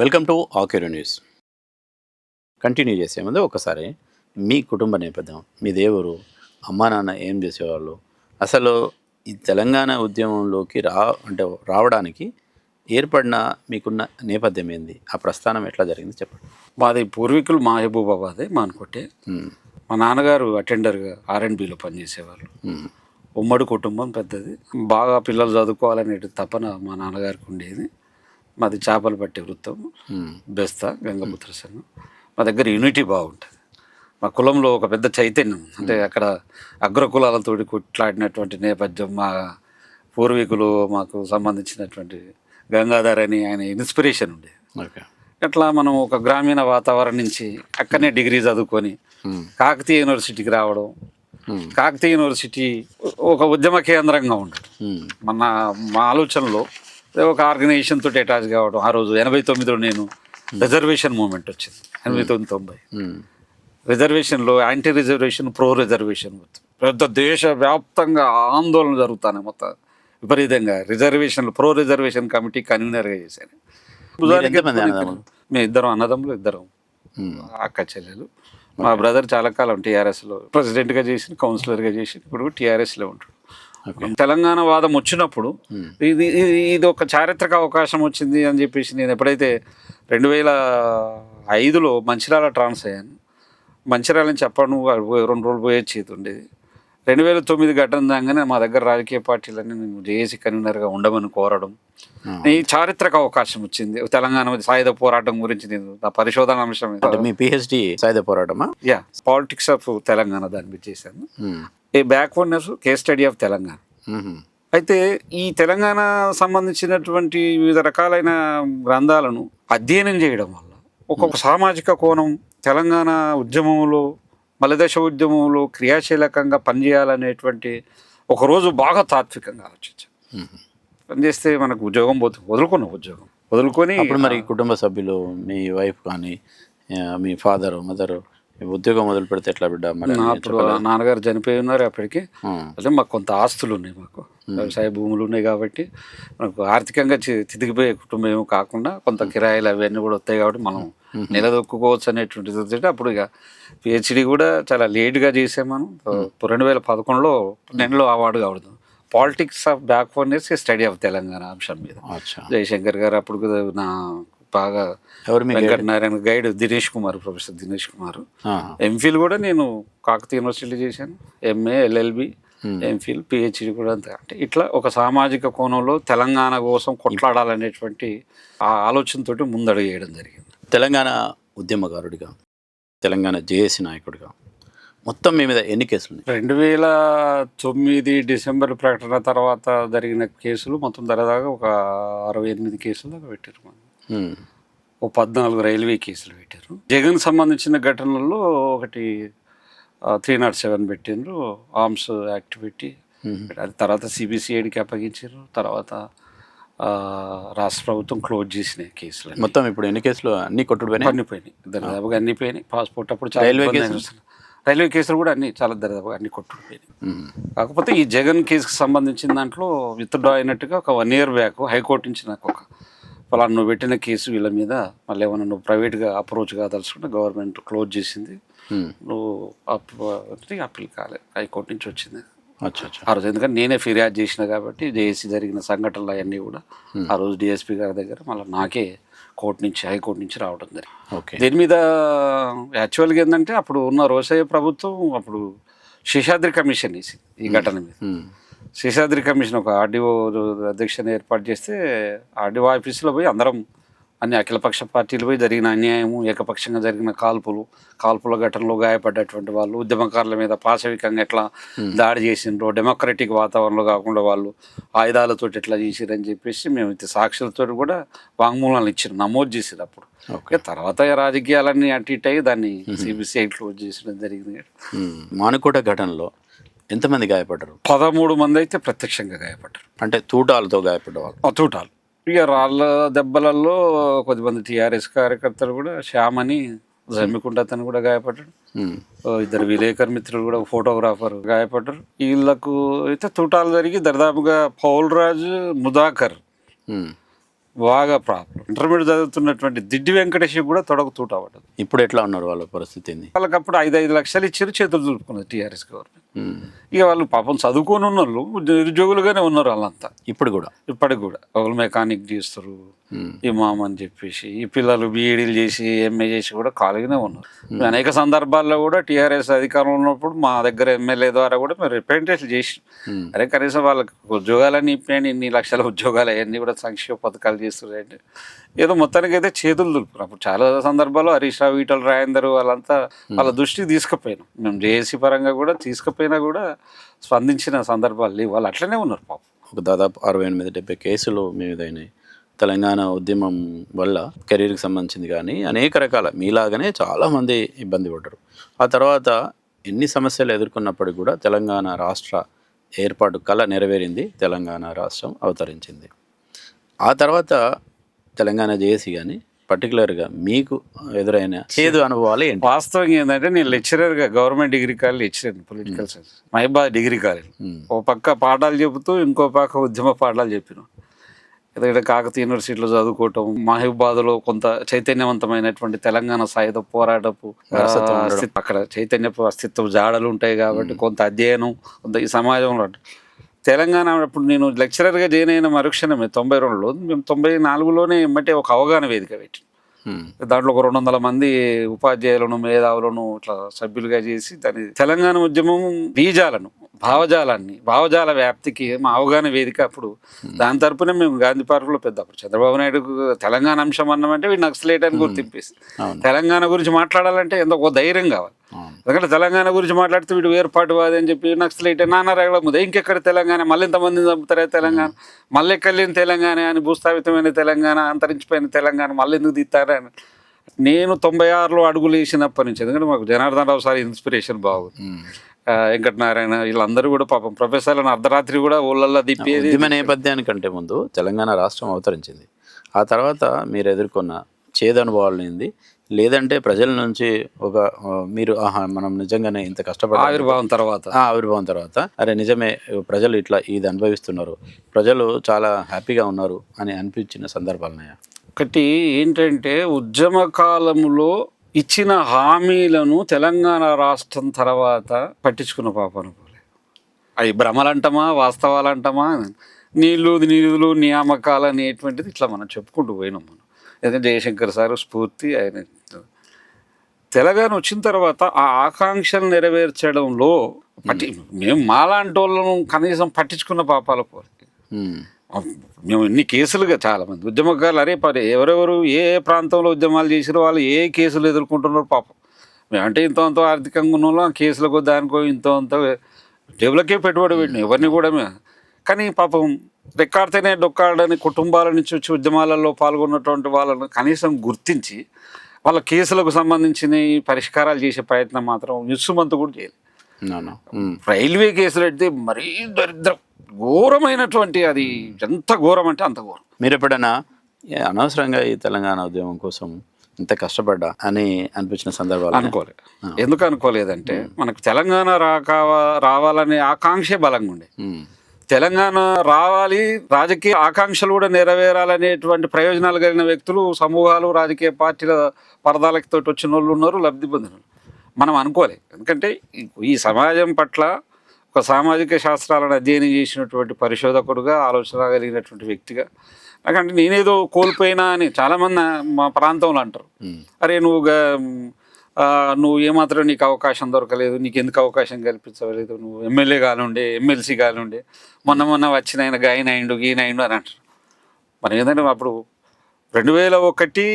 Welcome to Akeru news. Continue చేసే ముందు ఒకసారి మీ కుటుంబ నేపథ్యం, మీ దేవురు, అమ్మా నాన్న ఏం చేసేవాళ్ళు, అసలు ఈ తెలంగాణ ఉద్యమంలోకి రావడానికి ఏర్పడిన మీకున్న నేపథ్యం ఏంది, ఆ ప్రస్థానం ఎట్లా జరిగింది చెప్పండి. మాది పూర్వీకులు మహబూబాబాదే మానుకోటే. మా నాన్నగారు అటెండర్గా R&Bలో పనిచేసేవాళ్ళు. ఉమ్మడి కుటుంబం పెద్దది. బాగా పిల్లలు చదువుకోవాలనే తపన మా నాన్నగారికి ఉండేది. మాది చేపలు పట్టే వృత్తం, బెస్తా గంగపుత్ర సంఘం. మా దగ్గర యూనిటీ బాగుంటుంది. మా కులంలో ఒక పెద్ద చైతన్యం, అంటే అక్కడ అగ్రకులాలతో కొట్లాడినటువంటి నేపథ్యం. మా పూర్వీకులు మాకు సంబంధించినటువంటి గంగాధర్ అని ఆయన ఇన్స్పిరేషన్ ఉండేది. ఓకే, అట్లా మనం ఒక గ్రామీణ వాతావరణం నుంచి అక్కడనే డిగ్రీ చదువుకొని కాకతీయ యూనివర్సిటీకి రావడం. కాకతీయ యూనివర్సిటీ ఒక ఉద్యమ కేంద్రంగా ఉండడం. మా ఆలోచనలో ఒక ఆర్గనైజేషన్ తోటి అటాచ్ కావడం. ఆ రోజు 89లో నేను రిజర్వేషన్ మూమెంట్ వచ్చింది. 89-90 రిజర్వేషన్లో యాంటీ రిజర్వేషన్, ప్రో రిజర్వేషన్ పెద్ద దేశవ్యాప్తంగా ఆందోళన జరుగుతాను. మొత్తం విపరీతంగా రిజర్వేషన్లు, ప్రో రిజర్వేషన్ కమిటీ కన్వీనర్గా చేశాను. మేము ఇద్దరం అన్నదమ్ములు, ఇద్దరం అక్క చెల్లెలు. మా బ్రదర్ చాలా కాలం టీఆర్ఎస్లో ప్రెసిడెంట్గా చేసి, కౌన్సిలర్గా చేసి, ఇప్పుడు టీఆర్ఎస్లో ఉంటాడు. తెలంగాణ వాదం వచ్చినప్పుడు ఇది ఒక చారిత్రక అవకాశం వచ్చింది అని చెప్పేసి నేను ఎప్పుడైతే 2005లో మంచిర్యాల ట్రాన్స్ అయ్యాను. మంచిర్యాల నుంచి చెప్పను 2 రోజులు పోయే చేతి ఉండేది. 2009 ఘటన దాగానే మా దగ్గర రాజకీయ పార్టీలన్నీ నేను జేఏసీ కన్వీనర్గా ఉండమని కోరడం. ఈ చారిత్రక అవకాశం వచ్చింది. తెలంగాణ సాయుధ పోరాటం గురించి నేను నా పరిశోధన అంశం. మీ PhD సాయుధ పోరాటమా? పాలిటిక్స్ ఆఫ్ తెలంగాణ దాని మీద చేశాను. A backwardness case study of Telangana. అయితే ఈ తెలంగాణ సంబంధించినటువంటి వివిధ రకాలైన గ్రంథాలను అధ్యయనం చేయడం వల్ల ఒక్కొక్క సామాజిక కోణం, తెలంగాణ ఉద్యమంలో, మలదశ ఉద్యమంలో క్రియాశీలకంగా పనిచేయాలనేటువంటి ఒకరోజు బాగా తాత్వికంగా ఆలోచించాను. పనిచేస్తే మనకు ఉద్యోగం వదులుకొని అప్పుడు మరి కుటుంబ సభ్యులు, మీ వైఫ్ కానీ, మీ ఫాదరు, మదరు ఉద్యోగం మొదలు పెడితే ఎట్లా బిడ్డ? అప్పుడు నాన్నగారు చనిపోయి ఉన్నారు అప్పటికి. అదే మాకు కొంత ఆస్తులు ఉన్నాయి, మాకు వ్యవసాయ భూములు ఉన్నాయి కాబట్టి మనకు ఆర్థికంగా చితికిపోయే కుటుంబం ఏమో కాకుండా కొంత కిరాయిలు అవన్నీ కూడా వస్తాయి కాబట్టి మనం నిలదొక్కుకోవచ్చు అనేటువంటిది. అప్పుడు ఇక PhD కూడా చాలా లేట్గా చేసాం మనం. 2011లో నెలలో అవార్డు కావడం, politics of backwardness study of Telangana అంశం మీద. జయశంకర్ గారు అప్పుడు నా బాగా Venkatanarayana guide Dinesh Kumar, professor Dinesh Kumar. MPhil కూడా నేను కాకతీయ యూనివర్సిటీలో చేశాను. MA, LLB, MPhil, PhD కూడా అంతే. అంటే ఇట్లా ఒక సామాజిక కోణంలో తెలంగాణ కోసం కొట్లాడాలనేటువంటి ఆ ఆలోచనతోటి ముందడుగు వేయడం జరిగింది. తెలంగాణ ఉద్యమకారుడిగా, తెలంగాణ జేఏసీ నాయకుడిగా మొత్తం మీ మీద ఎన్ని కేసులు ఉన్నాయి? 2009 డిసెంబర్ ప్రకటన తర్వాత జరిగిన కేసులు మొత్తం దాదాపు ఒక 68 కేసులు దాకా పెట్టారు. ఒక 14 రైల్వే కేసులు పెట్టారు. జగన్ సంబంధించిన ఘటనల్లో ఒకటి 307 పెట్టిండ్రు, ఆర్మ్స్ యాక్ట్ పెట్టి. అది తర్వాత CBCIDకి అప్పగించారు. తర్వాత రాష్ట్ర ప్రభుత్వం క్లోజ్ చేసిన కేసులు. మొత్తం ఇప్పుడు ఎన్ని కేసులు? అన్ని కొట్టుకుపోయినాయి, దరిదాపుగా అన్ని పోయినాయి. పాస్పోర్ట్ అప్పుడు రైల్వే కేసులు కూడా అన్ని చాలా దరిదాపుగా అన్ని కొట్టుకుపోయినాయి. కాకపోతే ఈ జగన్ కేసుకి సంబంధించిన దాంట్లో విత్డ్రా అయినట్టుగా ఒక 1 year బ్యాక్ హైకోర్టు నుంచి నాకు ఒక ఫలానా నువ్వు పెట్టిన కేసు వీళ్ళ మీద మళ్ళీ ఏమన్నా నువ్వు ప్రైవేట్గా అప్రోచ్ కాదలుచుకుంటే గవర్నమెంట్ క్లోజ్ చేసింది, నువ్వు అప్పీల్ కాలే, హైకోర్టు నుంచి వచ్చింది ఆ రోజు. ఎందుకంటే నేనే ఫిర్యాదు చేసిన కాబట్టి జేఏసీ జరిగిన సంఘటనలు అవన్నీ కూడా ఆ రోజు DSP గారి దగ్గర మళ్ళీ నాకే హైకోర్టు నుంచి రావడం జరిగింది. దీని మీద యాక్చువల్గా ఏంటంటే అప్పుడు ఉన్న రోసయ్య ప్రభుత్వం అప్పుడు శేషాద్రి కమిషన్ వేసింది ఈ ఘటన మీద. శేషాద్రి కమిషన్ ఒక RDO అధ్యక్షుని ఏర్పాటు చేస్తే RDO ఆఫీసులో పోయి అందరం, అన్ని అఖిలపక్ష పార్టీలు పోయి జరిగిన అన్యాయము, ఏకపక్షంగా జరిగిన కాల్పుల ఘటనలో గాయపడ్డటువంటి వాళ్ళు, ఉద్యమకారుల మీద పాశవికంగా ఎట్లా దాడి చేసిండ్రో, డెమోక్రటిక్ వాతావరణంలో కాకుండా వాళ్ళు ఆయుధాలతో ఎట్లా చేసిరని చెప్పేసి మేము సాక్షులతో కూడా వాంగ్మూలాలు ఇచ్చారు, నమోదు చేసారు అప్పుడు. తర్వాత రాజకీయాలన్నీ అటు ఇటు అయ్యి దాన్ని CBCI క్లోజ్ చేసడం జరిగింది. మానుకోట ఘటనలో ఎంతమంది గాయపడ్డారు? 13 మంది అయితే ప్రత్యక్షంగా గాయపడ్డారు. అంటే తూటాలతో గాయపడ్డవాళ్ళు? తూటాలు. ఇక రాళ్ళ దెబ్బలలో కొద్దిమంది TRS కార్యకర్తలు కూడా, శ్యామని జమ్మికుంట అతను కూడా గాయపడ్డాడు. 2 విలేకరు మిత్రులు కూడా, ఫోటోగ్రాఫర్ గాయపడ్డారు. వీళ్ళకు అయితే తూటాలు జరిగి దరిదాపుగా పౌల్ రాజు, ముదాకర్ బాగా ప్రాబ్లం. ఇంటర్మీడియట్ చదువుతున్నటువంటి దిడ్డి వెంకటేష్ కూడా తొడకు తూట పడ్డది. ఇప్పుడు ఎట్లా ఉన్నారు వాళ్ళ పరిస్థితి ఏంది? వాళ్ళకి అప్పుడు 5 లక్షలు ఇచ్చారు, చేతులు దులుపుకున్నది టీఆర్ఎస్ గవర్నమెంట్. ఉమ్. ఇక వాళ్ళు పాపం చదువుకొని ఉన్న వాళ్ళు నిరుద్యోగులుగానే ఉన్నారు వాళ్ళంతా ఇప్పుడు కూడా ఇప్పటికి కూడా. ఒకళ్ళు మెకానిక్ చేస్తారు, ఇమామ్ అని చెప్పేసి, ఈ పిల్లలు బీఈడీలు చేసి ఎంఏ చేసి కూడా ఖాళీగానే ఉన్నారు. అనేక సందర్భాల్లో కూడా టీఆర్ఎస్ అధికారంలో ఉన్నప్పుడు మా దగ్గర ఎమ్మెల్యే ద్వారా కూడా మేము రిప్రజెంటేషన్ చేసి, అరే కనీసం వాళ్ళకి ఉద్యోగాలన్నీ ఇప్పినాయండి, ఇన్ని లక్షల ఉద్యోగాలు అవన్నీ కూడా సంక్షేమ పథకాలు చేస్తున్నారంటే ఏదో మొత్తానికి అయితే చేతులు దులుపుకున్నాం. అప్పుడు చాలా సందర్భాల్లో హరీష్ రావు, ఈటల రాజేందర్ వాళ్ళంతా వాళ్ళ దృష్టికి తీసుకుపోయినాం. మేము జేఏసీ పరంగా కూడా తీసుకుపోయినా కూడా స్పందించిన సందర్భాలు లేవు. వాళ్ళు అట్లనే ఉన్నారు పాపం. ఒక దాదాపు 68-70 కేసులు మీ మీద అయినాయి. తెలంగాణ ఉద్యమం వల్ల కెరీర్కి సంబంధించింది కానీ అనేక రకాల మీలాగానే చాలామంది ఇబ్బంది పడ్డారు. ఆ తర్వాత ఎన్ని సమస్యలు ఎదుర్కొన్నప్పటికీ కూడా తెలంగాణ రాష్ట్ర ఏర్పాటు కళ నెరవేరింది, తెలంగాణ రాష్ట్రం అవతరించింది. ఆ తర్వాత తెలంగాణ జేఏసీ కానీ పర్టికులర్గా మీకు ఎదురైన చేదు అనుభవాలు ఏంటి? వాస్తవంగా ఏంటంటే నేను లెక్చరర్గా government degree college lecturer political science మహిబాద్ డిగ్రీ కాలేజ్. ఓ పక్క పాఠాలు చెబుతూ ఇంకో పక్క ఉద్యమ పాఠాలు చెప్పిన. ఎందుకంటే కాకతీయ యూనివర్సిటీలో చదువుకోవటం, మహిబాద్లో కొంత చైతన్యవంతమైనటువంటి తెలంగాణ సాయుధ పోరాటపు అక్కడ చైతన్యపు అస్తిత్వ జాడలు ఉంటాయి కాబట్టి కొంత అధ్యయనం, కొంత ఈ సమాజంలో తెలంగాణ. అప్పుడు నేను లెక్చరర్గా జాయిన్ అయిన మరుక్షణమే 92లో, మేము 94లోనే ఎమ్మటే ఒక అవగాహన వేదిక పెట్టి దాంట్లో ఒక 200 మంది ఉపాధ్యాయులను, మేధావులను ఇట్లా సభ్యులుగా చేసి దాని తెలంగాణ ఉద్యమం బీజాలను, భావజాల వ్యాప్తికి మా అవగాహన వేదిక. అప్పుడు దాని తరపున మేము గాంధీ పార్కులో పెద్ద, అప్పుడు చంద్రబాబు నాయుడుకు తెలంగాణ అంశం అన్నామంటే వీడు నక్సలైట్ అని గుర్తింపేసి, తెలంగాణ గురించి మాట్లాడాలంటే ఎంతో ఒక ధైర్యం కావాలి. ఎందుకంటే తెలంగాణ గురించి మాట్లాడితే వీడు వేర్పాటువాది అని చెప్పి నక్సలైట్ నానా రగల ముందు ఇంకెక్కడ తెలంగాణ, మళ్ళీ ఇంతమందిని చంపుతారా తెలంగాణ, మళ్ళీ ఎక్కలేని తెలంగాణ అని, భూస్థాపితమైన తెలంగాణ, అంతరించిపోయిన తెలంగాణ మళ్ళీ ఎందుకు తీస్తారా అని నేను 96లో అడుగులు వేసినప్పటి నుంచి. ఎందుకంటే మాకు జనార్దన్ రావు సార్ ఇన్స్పిరేషన్ బాగుంది, వెంకటనారాయణ వీళ్ళందరూ కూడా పాపం ప్రొఫెసర్లను అర్ధరాత్రి కూడా ఊళ్ళల్లో దిప్పేది. ఉద్యమ నేపథ్యానికంటే ముందు తెలంగాణ రాష్ట్రం అవతరించింది. ఆ తర్వాత మీరు ఎదుర్కొన్న చేదు అనుభవాలు ఏంది? లేదంటే ప్రజల నుంచి ఒక మీరు మనం నిజంగానే ఇంత కష్టపడి ఆవిర్భావం తర్వాత అరే నిజమే ప్రజలు ఇట్లా ఇది అనుభవిస్తున్నారు, ప్రజలు చాలా హ్యాపీగా ఉన్నారు అని అనిపించిన సందర్భాలు ఉన్నాయా? ఒకటి ఏంటంటే ఉద్యమ కాలంలో ఇచ్చిన హామీలను తెలంగాణ రాష్ట్రం తర్వాత పట్టించుకున్న పాపను పోలే. అవి భ్రమలంటమా వాస్తవాలంటమా, నిధులు నియామకాలు అనేటువంటిది ఇట్లా మనం చెప్పుకుంటూ పోయినాం మనం. ఎందుకంటే జయశంకర్ సార్ స్ఫూర్తి, ఆయన తెలంగాణ వచ్చిన తర్వాత ఆ ఆకాంక్షలు నెరవేర్చడంలో మేము మాలాంటి వాళ్ళను కనీసం పట్టించుకున్న పాపాల పోలే. మేము ఎన్ని కేసులుగా చాలామంది ఉద్యమకారులు అరే ఎవరెవరు ఏ ప్రాంతంలో ఉద్యమాలు చేసిరో వాళ్ళు ఏ కేసులు ఎదుర్కొంటున్నారు పాపం. మేమంటే ఇంతో ఆర్థికంగా ఉన్న వాళ్ళు కేసులకు దానికో ఇంతో జేబులకే పెట్టుబడి పెట్టినాం ఎవరిని కూడా మేము. కానీ పాపం రెక్కాడితేనే డొక్కాడని కుటుంబాల నుంచి వచ్చి ఉద్యమాలలో పాల్గొన్నటువంటి వాళ్ళను కనీసం గుర్తించి వాళ్ళ కేసులకు సంబంధించిన పరిష్కారాలు చేసే ప్రయత్నం మాత్రం నిస్సుమంత కూడా చేయలేదు. రైల్వే కేసులు అయితే మరీ దరిద్రం, ఘోరమైనటువంటి, అది ఎంత ఘోరం అంటే అంత ఘోరం. మీరు ఎప్పుడైనా అనవసరంగా ఈ తెలంగాణ ఉద్యమం కోసం ఇంత కష్టపడ్డా అని అనిపించిన సందర్భాలు? అనుకోలేదు. ఎందుకు అనుకోలేదంటే మనకు తెలంగాణ రావాలనే ఆకాంక్షే బలంగా ఉండే. తెలంగాణ రావాలి, రాజకీయ ఆకాంక్షలు కూడా నెరవేరాలనేటువంటి ప్రయోజనాలు కలిగిన వ్యక్తులు, సమూహాలు, రాజకీయ పార్టీల పరదాలతో వచ్చిన వాళ్ళు ఉన్నారు, లబ్ధి పొందిన మనం అనుకోలేదు. ఎందుకంటే ఈ సమాజం పట్ల ఒక సామాజిక శాస్త్రాలను అధ్యయనం చేసినటువంటి పరిశోధకుడుగా, ఆలోచన కలిగినటువంటి వ్యక్తిగా, నాకంటే నేనేదో కోల్పోయినా అని చాలామంది మా ప్రాంతంలో అంటారు. అరే నువ్వు ఏమాత్రం నీకు అవకాశం దొరకలేదు, నీకు ఎందుకు అవకాశం కల్పించలేదు, నువ్వు ఎమ్మెల్యే కానుండే, ఎమ్మెల్సీ కానుండే, మొన్న వచ్చిన ఆయన గాయన అయిండు గీన అయిండు అని అంటారు. మనం ఏంటంటే అప్పుడు 2001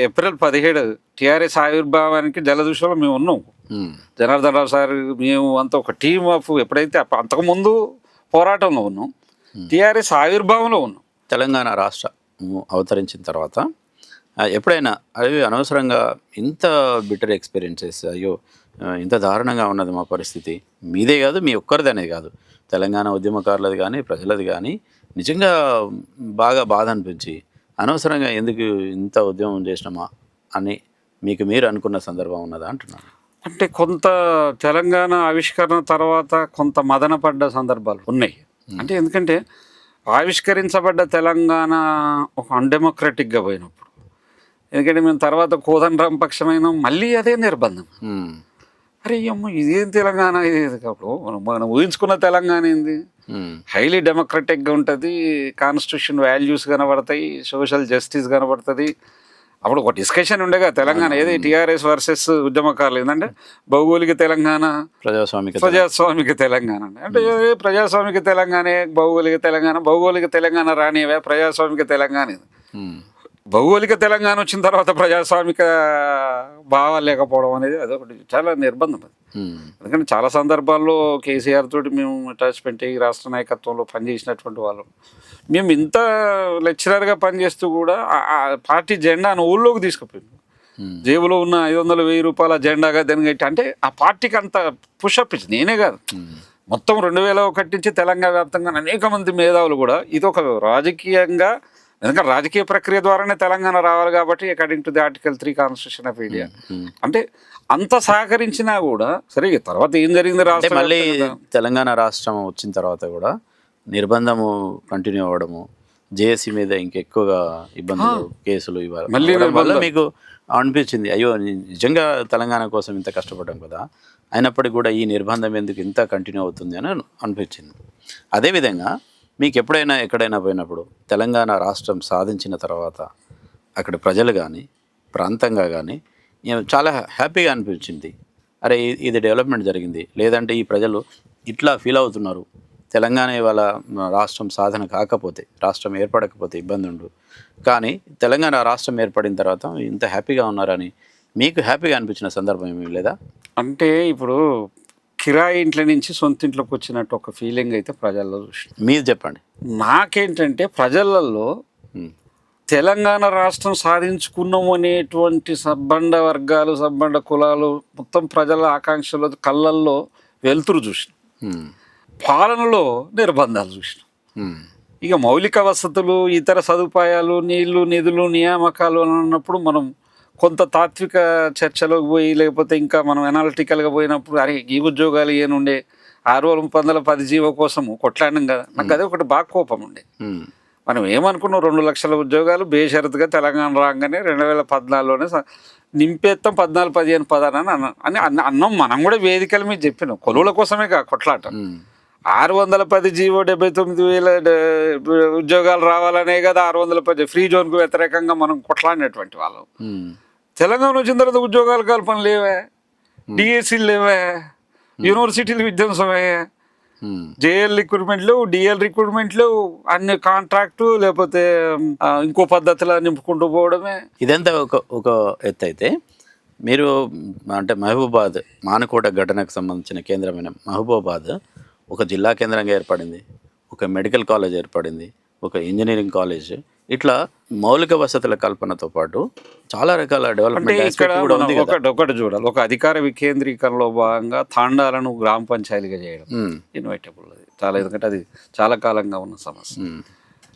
ఏప్రిల్ 17 టీఆర్ఎస్ ఆవిర్భావానికి జలదృశ్యంలో మేము ఉన్నాం. జనార్దన్ రావు సార్ మేము అంతా ఒక టీమ్ ఆఫ్, ఎప్పుడైతే అంతకుముందు పోరాటంలో ఉన్నాం, టీఆర్ఎస్ ఆవిర్భావంలో ఉన్నాం. తెలంగాణ రాష్ట్రం అవతరించిన తర్వాత ఎప్పుడైనా అవి అనవసరంగా ఇంత బిటర్ ఎక్స్పీరియన్సెస్, అయ్యో ఇంత దారుణంగా ఉన్నది మా పరిస్థితి, మీదే కాదు మీ ఒక్కరిది అనేది కాదు, తెలంగాణ ఉద్యమకారులది కానీ ప్రజలది కానీ, నిజంగా బాగా బాధ అనిపించి అనవసరంగా ఎందుకు ఇంత ఉద్యమం చేసినామా అని మీకు మీరు అనుకున్న సందర్భం ఉన్నదా అంటున్నాను? అంటే కొంత తెలంగాణ ఆవిష్కరణ తర్వాత కొంత మదన పడ్డ సందర్భాలు ఉన్నాయి. అంటే ఎందుకంటే ఆవిష్కరించబడ్డ తెలంగాణ ఒక అన్డెమోక్రటిక్గా పోయినప్పుడు, ఎందుకంటే మేము తర్వాత కోదండరాం పక్షమైన మళ్ళీ అదే నిర్బంధం. అరే అమ్మ ఇదేం తెలంగాణ, ఇది అప్పుడు మనం ఊహించుకున్న తెలంగాణ ఏంది, హైలీ డెమోక్రటిక్గా ఉంటుంది, కాన్స్టిట్యూషన్ వాల్యూస్ కనబడతాయి, సోషల్ జస్టిస్ కనబడుతుంది. అప్పుడు ఒక డిస్కషన్ ఉండేగా తెలంగాణ ఏది టీఆర్ఎస్ వర్సెస్ ఉద్యమకారులు ఏంటంటే భౌగోళిక తెలంగాణ, ప్రజాస్వామిక తెలంగాణ అంటే ప్రజాస్వామిక తెలంగాణ, భౌగోళిక తెలంగాణ రానివే ప్రజాస్వామిక తెలంగాణ ఇది. భౌగోళిక తెలంగాణ వచ్చిన తర్వాత ప్రజాస్వామిక భావాలు లేకపోవడం అనేది అదొకటి చాలా నిర్బంధం అది. ఎందుకంటే చాలా సందర్భాల్లో కేసీఆర్ తోటి మేము అటాచ్మెంట్ అయ్యి రాష్ట్ర నాయకత్వంలో పనిచేసినటువంటి వాళ్ళం. మేము ఇంత లెక్చరర్గా పనిచేస్తూ కూడా ఆ పార్టీ జెండాను ఊళ్ళోకి తీసుకుపోయింది. జేబులో ఉన్న 500, 1000 రూపాయల జెండాగా దానికి అంటే ఆ పార్టీకి అంత పుషప్ ఇచ్చింది. నేనే కాదు, మొత్తం 2001 నుంచి తెలంగాణ వ్యాప్తంగా అనేక మంది మేధావులు కూడా ఇది ఒక రాజకీయంగా, ఎందుకంటే రాజకీయ ప్రక్రియ ద్వారానే తెలంగాణ రావాలి కాబట్టి according to the article 3 constitution of India అంటే అంత సహకరించినా కూడా సరే తర్వాత ఏం జరిగింది రాష్ట్రం మళ్ళీ తెలంగాణ రాష్ట్రం వచ్చిన తర్వాత కూడా నిర్బంధము కంటిన్యూ అవ్వడము, జేఏసీ మీద ఇంకెక్కువగా ఇబ్బందులు, కేసులు ఇవ్వాలి మీకు అనిపించింది అయ్యో నిజంగా తెలంగాణ కోసం ఇంత కష్టపడ్డాం కదా, అయినప్పటికీ కూడా ఈ నిర్బంధం ఎందుకు ఇంత కంటిన్యూ అవుతుంది అని అనిపించింది. అదేవిధంగా మీకు ఎప్పుడైనా ఎక్కడైనా పోయినప్పుడు తెలంగాణ రాష్ట్రం సాధించిన తర్వాత అక్కడ ప్రజలు కానీ ప్రాంతంగా కానీ చాలా హ్యాపీగా అనిపించింది, అరే ఇది డెవలప్మెంట్ జరిగింది, లేదంటే ఈ ప్రజలు ఇట్లా ఫీల్ అవుతున్నారు, తెలంగాణ ఇవాళ రాష్ట్రం సాధన కాకపోతే, రాష్ట్రం ఏర్పడకపోతే ఇబ్బంది ఉండు, కానీ తెలంగాణ రాష్ట్రం ఏర్పడిన తర్వాత ఇంత హ్యాపీగా ఉన్నారని మీకు హ్యాపీగా అనిపించిన సందర్భం ఏమీ లేదా? అంటే ఇప్పుడు కిరాయి ఇంట్ల నుంచి సొంత ఇంట్లోకి వచ్చినట్టు ఒక ఫీలింగ్ అయితే ప్రజల్లో చూసి. మీరు చెప్పండి. నాకేంటంటే ప్రజలలో తెలంగాణ రాష్ట్రం సాధించుకున్నాము అనేటువంటి సబ్బండ వర్గాలు, సబ్బండ కులాలు, మొత్తం ప్రజల ఆకాంక్షలు కళ్ళల్లో వెలుతురు చూసిన, పాలనలో నిర్బంధాలు చూసిన. ఇక మౌలిక వసతులు, ఇతర సదుపాయాలు, నీళ్లు, నిధులు, నియామకాలు అన్నప్పుడు మనం కొంత తాత్విక చర్చలోకి పోయి, లేకపోతే ఇంకా మనం ఎనాలిటికల్గా పోయినప్పుడు అరే ఈ ఉద్యోగాలు ఏనుండే 6,10 జీవో కోసము కొట్లాడినాం కదా, నాకు అదే ఒకటి బాగా కోపం ఉండే. మనం ఏమనుకున్నాం 2 లక్షల ఉద్యోగాలు బేషరతుగా తెలంగాణ రాగానే 2014లోనే నింపేస్తాం, 14, 15, 16 అని అన్నాం. మనం కూడా వేదికల మీద చెప్పినాం, కొలువుల కోసమే కా కొట్లాట. 610 జీవో 79,000 ఉద్యోగాలు రావాలనే కదా 610 ఫ్రీ జోన్కు వ్యతిరేకంగా మనం కొట్లాడినటువంటి వాళ్ళం. తెలంగాణ వచ్చిన తర్వాత ఉద్యోగాల కల్పన లేవే, డిఎస్సీలు లేవే, యూనివర్సిటీలు విధ్వంసమే, జేఎల్ రిక్రూట్మెంట్ లేవు, డిఎల్ రిక్రూట్మెంట్ లేవు, అన్ని కాంట్రాక్టు లేకపోతే ఇంకో పద్ధతిలో నింపుకుంటూ పోవడమే. ఇదంతా ఒక ఎత్తు అయితే, మీరు అంటే మహబూబాద్ మానకోట ఘటనకు సంబంధించిన కేంద్రమైన మహబూబాద్ ఒక జిల్లా కేంద్రంగా ఏర్పడింది, ఒక మెడికల్ కాలేజ్ ఏర్పడింది, ఒక ఇంజనీరింగ్ కాలేజ్, ఇట్లా మౌలిక వసతుల కల్పనతో పాటు చాలా రకాల డెవలప్మెంట్ ఒకటి చూడాలి. ఒక అధికార వికేంద్రీకరణలో భాగంగా తాండాలను గ్రామ పంచాయతీగా చేయడం ఇన్వైటబుల్ అది చాలా, ఎందుకంటే అది చాలా కాలంగా ఉన్న సమస్య.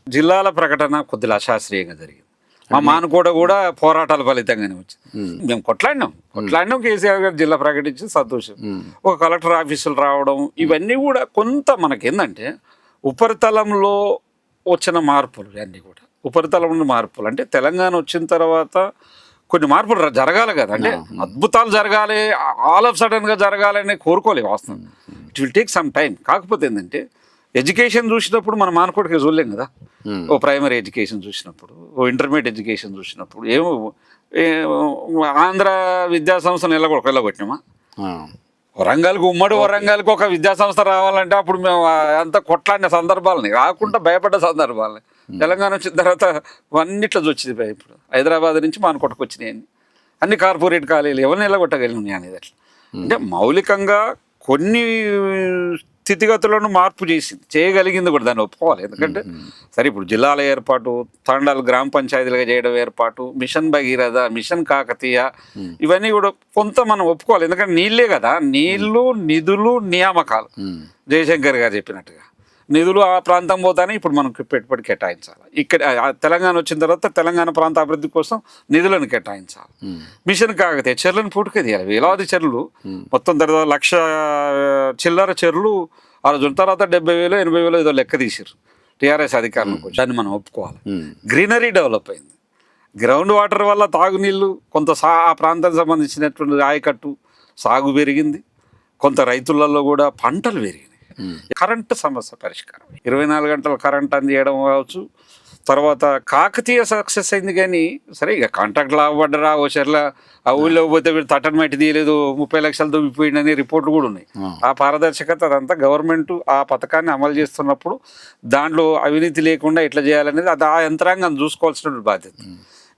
జిల్లాల ప్రకటన కొద్దిగా అశాస్త్రీయంగా జరిగింది. మా మానుకోట కూడా పోరాటాల ఫలితంగానే వచ్చింది. మేము కొట్లాడినాం కేసీఆర్ గారు జిల్లా ప్రకటించి సంతోషం. ఒక కలెక్టర్ ఆఫీసులు రావడం, ఇవన్నీ కూడా కొంత మనకేందంటే ఉపరితలంలో వచ్చిన మార్పులు, ఇవన్నీ కూడా ఉపరితలంలో మార్పులు. అంటే తెలంగాణ వచ్చిన తర్వాత కొన్ని మార్పులు జరగాలి కదా, అంటే అద్భుతాలు జరగాలి, ఆల్ ఆఫ్ సడన్గా జరగాలని కోరుకోలేదు వాస్తవం. It will take some time. కాకపోతే ఏంటంటే ఎడ్యుకేషన్ చూసినప్పుడు మనం మానుకోవడానికి చూడలేం కదా. ఓ ప్రైమరీ ఎడ్యుకేషన్ చూసినప్పుడు, ఓ ఇంటర్మీడియట్ ఎడ్యుకేషన్ చూసినప్పుడు ఏమో ఆంధ్ర విద్యా సంస్థను వెళ్ళగొట్టినామా? వరంగల్కి ఉమ్మడి వరంగల్కి ఒక విద్యాసంస్థ రావాలంటే అప్పుడు మేము అంతా కొట్లాడిన సందర్భాలని, రాకుండా భయపడ్డ సందర్భాలని. తెలంగాణ వచ్చిన తర్వాత అన్నిట్లో వచ్చింది. ఇప్పుడు హైదరాబాద్ నుంచి మానుకోటకు వచ్చినాయి అన్ని కార్పొరేట్ కాలేజీలు, ఎవరిని వెళ్ళగొట్టగలిగినాయి అనేది. అట్లా అంటే మౌలికంగా కొన్ని స్థితిగతులను మార్పు చేయగలిగింది కూడా, దాన్ని ఒప్పుకోవాలి. ఎందుకంటే సరే ఇప్పుడు జిల్లాల ఏర్పాటు, తాండాలు గ్రామ పంచాయతీలుగా చేయడం ఏర్పాటు, మిషన్ భగీరథ, మిషన్ కాకతీయ, ఇవన్నీ కూడా కొంత మనం ఒప్పుకోవాలి. ఎందుకంటే నీళ్ళే కదా, నీళ్లు, నిధులు, నియామకాలు. జయశంకర్ గారు చెప్పినట్టుగా నిధులు ఆ ప్రాంతం పోతానే ఇప్పుడు మనం పెట్టుబడి కేటాయించాలి. ఇక్కడ తెలంగాణ వచ్చిన తర్వాత తెలంగాణ ప్రాంత అభివృద్ధి కోసం నిధులను కేటాయించాలి. మిషన్ కాకతీయ చెర్లను పూటుకే తీయాలి, వేలాది చెర్లు, మొత్తం తర్వాత 1,00,000 చిల్లర చెర్లు ఆ రోజు తర్వాత 70,000, 80,000 ఏదో లెక్క తీసారు. టీఆర్ఎస్ అధికారంలోకి వచ్చి దాన్ని మనం ఒప్పుకోవాలి. గ్రీనరీ డెవలప్ అయింది. గ్రౌండ్ వాటర్ వల్ల తాగునీళ్ళు కొంత ఆ ప్రాంతానికి సంబంధించినటువంటి ఆయకట్టు సాగు పెరిగింది. కొంత రైతులలో కూడా పంటలు పెరిగినాయి. కరెంటు సమస్య పరిష్కారం, 24 గంటలు కరెంట్ అందియడం కావచ్చు. తర్వాత కాకతీయ సక్సెస్ అయింది. కానీ సరే ఇక కాంట్రాక్ట్ లాభపడ్డరా ఓషర్లా ఆ ఊళ్ళో పోతే వీడు తట్టని మట్టి తీయలేదు 30 లక్షలతో విప్పిపోయిందని రిపోర్ట్లు కూడా ఉన్నాయి. ఆ పారదర్శకత అదంతా గవర్నమెంట్ ఆ పథకాన్ని అమలు చేస్తున్నప్పుడు దాంట్లో అవినీతి లేకుండా ఎట్లా చేయాలనేది అది ఆ యంత్రాంగం చూసుకోవాల్సిన బాధ్యత.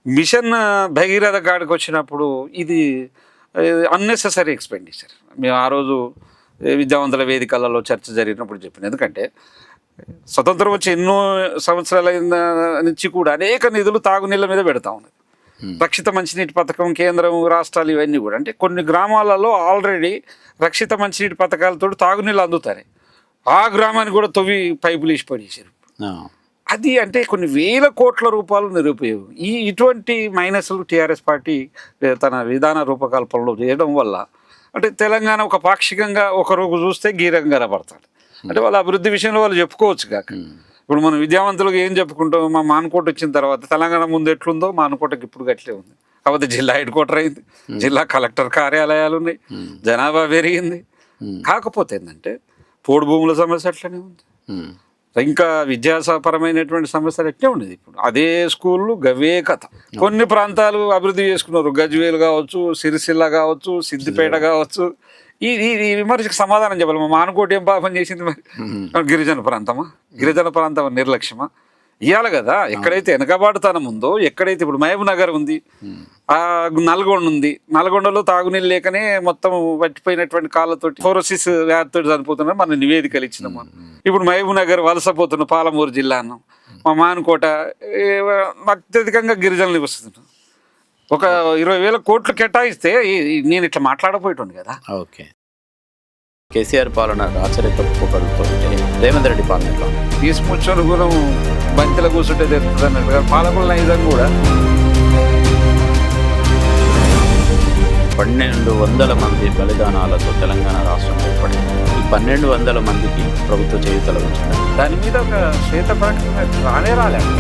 మిషన్ భగీరథ కాడికి వచ్చినప్పుడు ఇది అన్నెసెసరీ ఎక్స్పెండిచర్. మేము ఆ రోజు విద్యావంతుల వేదికలలో చర్చ జరిగినప్పుడు చెప్పిన, ఎందుకంటే స్వతంత్రం వచ్చి ఎన్నో సంవత్సరాల నుంచి కూడా అనేక నిధులు తాగునీళ్ళ మీద పెడతా ఉన్నది. రక్షిత మంచినీటి పథకం కేంద్రం రాష్ట్రాలు ఇవన్నీ కూడా, అంటే కొన్ని గ్రామాలలో ఆల్రెడీ రక్షిత మంచినీటి పథకాలతో తాగునీళ్ళు అందుతాయి. ఆ గ్రామానికి కూడా తొవ్వి పైపులు వేసి పడేసారు. అది అంటే కొన్ని వేల కోట్ల రూపాయలు నిరుపయోగం. ఇటువంటి మైనస్లు టీఆర్ఎస్ పార్టీ తన విధాన రూపకల్పనలో చేయడం వల్ల అంటే తెలంగాణ ఒక పాక్షికంగా ఒకరోజు చూస్తే గీరంగా కనబడతాడు. అంటే వాళ్ళ అభివృద్ధి విషయంలో వాళ్ళు చెప్పుకోవచ్చు కాక. ఇప్పుడు మనం విద్యావంతులకు ఏం చెప్పుకుంటాం, మా మానుకోట వచ్చిన తర్వాత తెలంగాణ ముందు ఎట్లుందో మానుకోటకి ఇప్పుడు గట్లే ఉంది. కాకపోతే జిల్లా హెడ్ క్వార్టర్ అయింది, జిల్లా కలెక్టర్ కార్యాలయాలు ఉన్నాయి, జనాభా పెరిగింది. కాకపోతే ఏంటంటే పోడు భూముల సమస్య అట్లనే ఉంది, ఇంకా విద్యాపరమైనటువంటి సమస్యలు ఎట్లే ఉండేది. ఇప్పుడు అదే స్కూళ్ళు గవే కథ. కొన్ని ప్రాంతాలు అభివృద్ధి చేసుకున్నారు, గజ్వేల్ కావచ్చు, సిరిసిల్ల కావచ్చు, సిద్దిపేట కావచ్చు. ఈ విమర్శకు సమాధానం చెప్పాలి. మా మానుకోట ఏం పాపం చేసింది మరి? గిరిజన ప్రాంతమా? గిరిజన ప్రాంతం నిర్లక్ష్యమా? ఇవ్వాలి కదా. ఎక్కడైతే వెనకబాటుతనం ఉందో, ఎక్కడైతే ఇప్పుడు మహబూబ్ నగర్ ఉంది, నల్గొండ ఉంది, నల్గొండలో తాగునీళ్ళు లేకనే మొత్తం పట్టిపోయినటువంటి కాళ్ళతోటి ఫ్లోరోసిస్ వ్యాధితో చనిపోతున్నారు. మన నివేదికలు ఇచ్చినాం. ఇప్పుడు మహబూబ్ నగర్ వలసపోతున్న పాలమూరు జిల్లా అన్నాం. మా మానుకోట అత్యధికంగా గిరిజనులు నివసిస్తున్నారు. ఒక 20,000 కోట్లు కేటాయిస్తే నేను ఇట్లా మాట్లాడపోయేటోండి కదా. ఓకే, కేసీఆర్ పాలన రాచరికపు రేవంత్ రెడ్డి పాలన తీసుకొచ్చిన గుణం బంతిలో కూర్చుంటే తెలుస్తుంది అన్నట్టుగా పాలకుల నైజం కూడా. 1200 మంది బలిదానాలతో తెలంగాణ రాష్ట్రం ఏర్పడింది. ఈ 1200 మందికి ప్రభుత్వ చేయూతలు వచ్చింది. దాని మీద ఒక శ్వేత ప్రకటన రాలేదు.